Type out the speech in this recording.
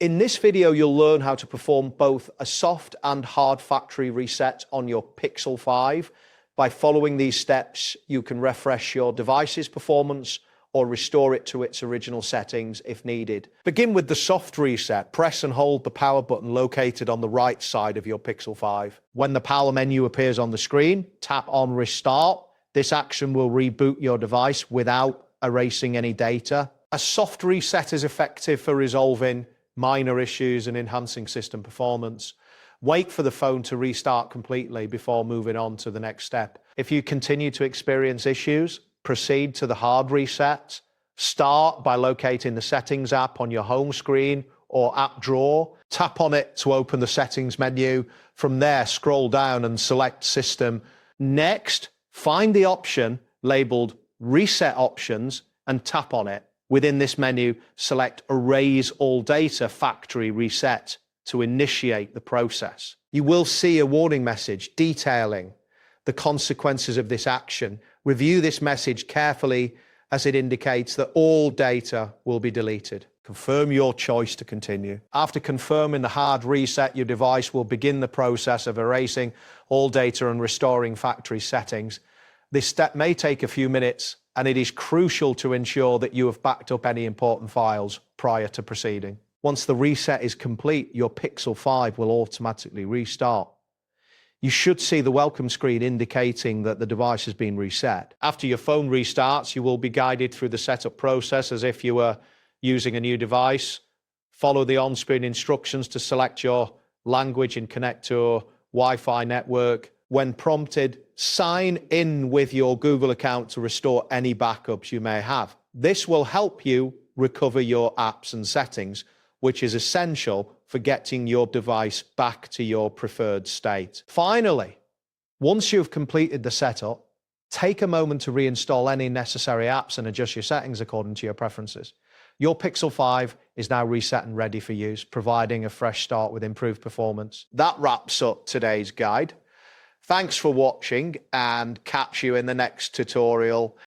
In this video, you'll learn how to perform both a soft and hard factory reset on your Pixel 5. By following these steps, you can refresh your device's performance or restore it to its original settings if needed. Begin with the soft reset. Press and hold the power button located on the right side of your Pixel 5. When the power menu appears on the screen, tap on Restart. This action will reboot your device without erasing any data. A soft reset is effective for resolving minor issues and enhancing system performance. Wait for the phone to restart completely before moving on to the next step. If you continue to experience issues, proceed to the hard reset. Start by locating the Settings app on your home screen or app drawer. Tap on it to open the Settings menu. From there, scroll down and select System. Next, find the option labeled Reset Options and tap on it. Within this menu, select Erase All Data Factory Reset to initiate the process. You will see a warning message detailing the consequences of this action. Review this message carefully as it indicates that all data will be deleted. Confirm your choice to continue. After confirming the hard reset, your device will begin the process of erasing all data and restoring factory settings. This step may take a few minutes, and it is crucial to ensure that you have backed up any important files prior to proceeding. Once the reset is complete, your Pixel 5 will automatically restart. You should see the welcome screen indicating that the device has been reset. After your phone restarts, you will be guided through the setup process as if you were using a new device. Follow the on-screen instructions to select your language and connect to a Wi-Fi network. When prompted, sign in with your Google account to restore any backups you may have. This will help you recover your apps and settings, which is essential for getting your device back to your preferred state. Finally, once you've completed the setup, take a moment to reinstall any necessary apps and adjust your settings according to your preferences. Your Pixel 5 is now reset and ready for use, providing a fresh start with improved performance. That wraps up today's guide. Thanks for watching, and catch you in the next tutorial.